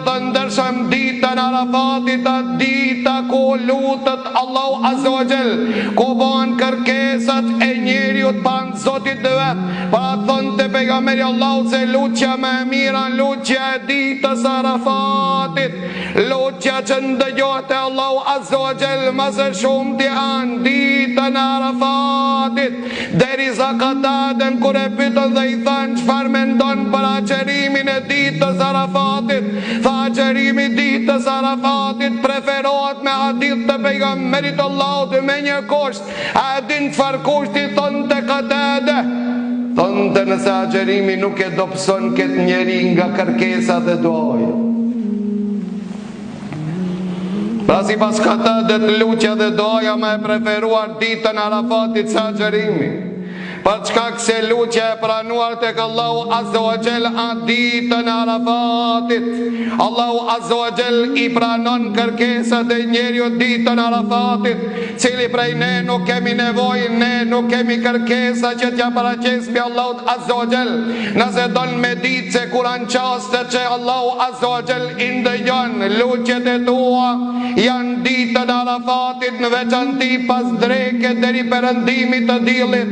të ndërshëm ditën Arafatit, atë dita ku lutet Allahu Azza wa Jall, ku bën kërkesat e njeriut pranë Zotit të vet. Para thonte pejgamberi Allahu se lutja më e mira, lutja e ditës Arafatit, lutja që ndëgjohet e Allahu Azza wa Jall më së shumti an ditën Arafatit. Derisa Katadën kur e pyetën dhe i thanë çfarë mendon për agjerimin e ditës Arafatit, tha agjerimi ditës Arafatit preferohet me hadith të pejgamberit Allahut me një kusht. A din çfarë kushti? Thonte Katadë, thonte nëse agjerimi nuk e dobëson këtë njeri nga kërkesa dhe duaja. Pra si pas Katadët, lutja dhe duaja më e preferuar ditën Arafatit se agjerimi. Për çka se lutja e pranuar tek Allahu Azza wa Jall atë ditën Arafatit. Allahu Azza wa Jall i pranon kërkesat e njeriu ditën Arafatit, cili prej ne nuk kemi nevojë, ne nuk kemi kërkesa që t'ja paraqes mbi Allahut Azza wa Jall. Nëse don me ditë se kur anë çastet që Allahu Azza wa Jall i ndëgjon lutjet e tua, janë ditën Arafatit, në veçanti pas dreket deri perëndimit të diellit.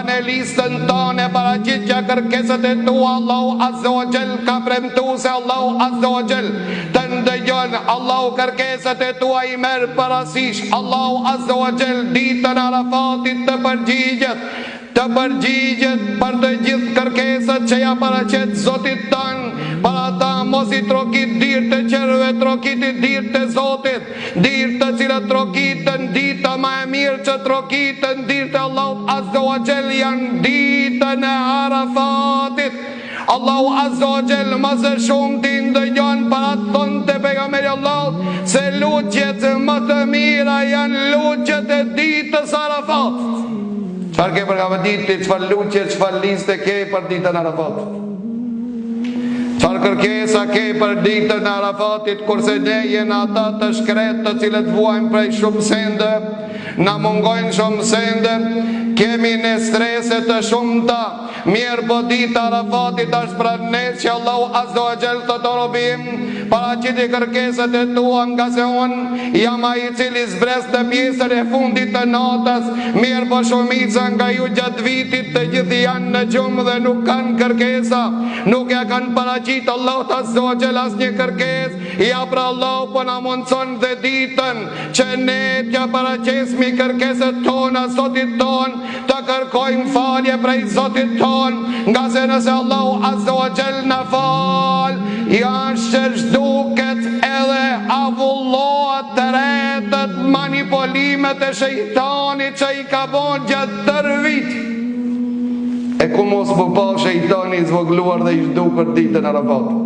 Në listën tonë paraqitja kërkesat e tua. Allahu Azza wa Jall ka premtuar se Allahu Azza wa Jall të ndëgjon. Allahu kërkesat e tua i merr parasysh. Allahu Azza wa Jall ditën Arafatit të përgjigjet për të gjithë kërkesat që ja paraqet Zotit ton. Para ta mos i trokit dirë të qerve, trokitit dirë të Zotit, dirë të cilat trokitën dita më e mirë që trokitën dirë të Allahut Azza wa Jall janë ditën e Arafatit. Allahu Azza wa Jall më së shumti ndëgjon. Para thonte pejgamberi Allahut se lutjet më të mira janë lutjet e ditës Arafatit. Çfarë ke përgatitur, çfarë lutje, çfarë liste ke për ditën Arafatit? Çfarë kërkesa ke për ditën e Arafatit, kurse ne jena ata të shkretë të cilët vuajnë prej shumë sende, na mungojnë shumë sende, kemi ne strese të shumta. Mirë po ditë Arafatit është pranë ne që Allahu Azza wa Jall të robim, paraqiti kërkesat e tua, nga se unë jam ai i cili zbres në pjesën e fundit të natës. Mirë po shumica nga ju gjatë vitit të gjithë janë në gjumë dhe nuk kanë kërkesa, nuk ja kanë paraqit Allahu Azza wa Jall asnjë kërkesë. Ja pra Allahu po na mundson dhe ditën që ne t'ja paraqesmi kërkesat tona Zotit ton, të kërkojmë falje prej Zotit ton. Nga se nëse Allahu Azza wa Jall na fal, janë që zhduket edhe avullohet të retët manipulimet e shejtanit që i ka bon gjatë tërë vit. E ku mos po pa shejtani i zvogluar dhe i zhdukur ditën Arafatit.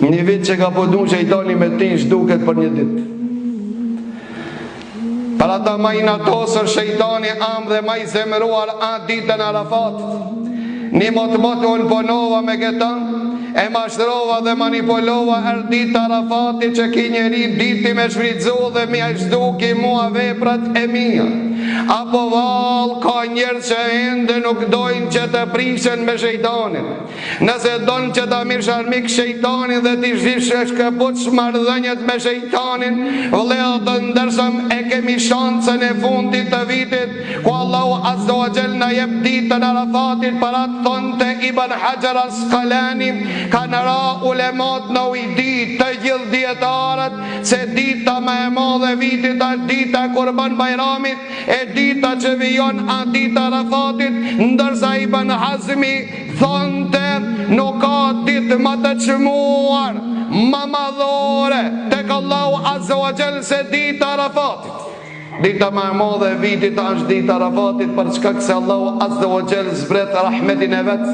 Një vit që ka podu shejtani me ti zhduket për një ditë. Para ta ma i natosër shejtani am dhe ma i zemëruar atë ditën Arafatit. Një mot unë ponova me këta, e mashtrova dhe manipulova ditë Arafatit që ki njeri diti me shfridzu dhe mi a shduki mua veprat e mija. Apo val, ka njerë që ende nuk dojnë që të prishen me shejtanin. Nëse donë që të mirë sharmik shejtanin dhe t'i shvishë shkëput shmardhënjet me shejtanin, vleo të ndërsëm e kemi shansën e fundit të vitit, ku Allahu Azza wa Jall na jep ditën Arafatit. Para thonte Ibn Hajar Asqalani, kanë ra ulemat në ujdi të gjithë dietarët se dita më e madhe vitit është dita e Kurban Bayramit, e dita që vijon a dita Arafatit, ndërsa Ibn Hazmi thonte nuk ka ditë më të çmuar, më madhore tek Allahu Azza wa Jall se dita Arafatit. Dita më e madhe e vitit është dita Arafatit, për shkak se Allahu Azza wa Jall zbret rahmetin e vet,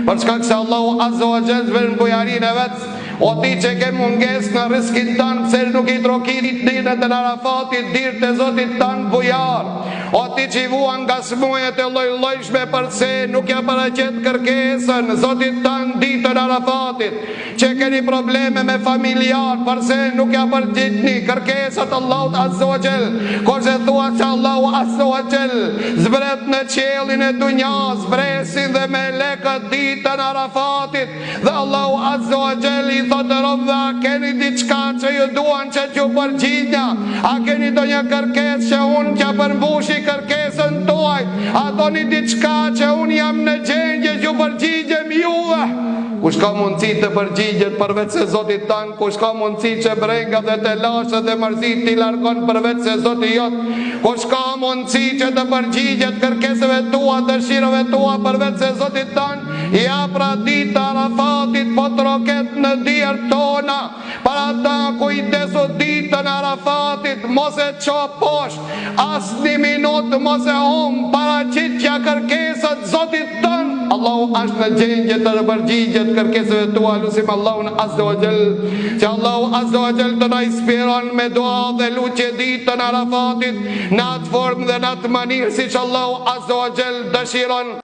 për shkak se Allahu Azza wa Jall zbret bujarinë e vet. O ti që ke munges në riskin tanë, pse nuk i trokirit ditën e Arafatit, dirë të Zotit tanë bujar. O ti që i vuan nga smujet e lojshme, përse nuk ja paraqet kërkesën Zotit tanë ditën Arafatit, që keni probleme me familjar, përse nuk ja përgjithni kërkesat Allahut Azza wa Jall, kurse thua që Allahu Azza wa Jall zbret në qiellin e dunjas, zbresin dhe me lekët ditën Arafatit, dhe Allahu Azza wa Jall i thotë robëve, a keni diçka që ju duan që t'ju përgjigja? A keni do një kërkes që unë që përmbushi kërkesën tuaj? A do një diçka që unë jam në gjendje që përgjigjem juve? Kush ka mundësi të përgjigjet përveç se Zotit tanë? Kush ka mundësi që brenga dhe të lashët dhe mërzit t'i largon përveç se Zotit jot? Kush ka mundësi që të përgjigjet kërkesëve tua, dëshirave tua përveç se Zotit tanë? Ja pra ditë Arafatit po troket në dirë tona, para ta kujdesu ditën Arafatit, mos e qo poshtë, as një minutë mos e para qitja kërkesët Zotit tanë. Allahu është në gjendje të përgjigjet kërkesëve tua. Lusim Allahun Azza wa Jall që Allahu Azza wa Jall të na inspiron me dua dhe lutje ditën Arafatit në atë formë dhe në atë mënyrë siç Allahu Azza wa Jall dëshiron.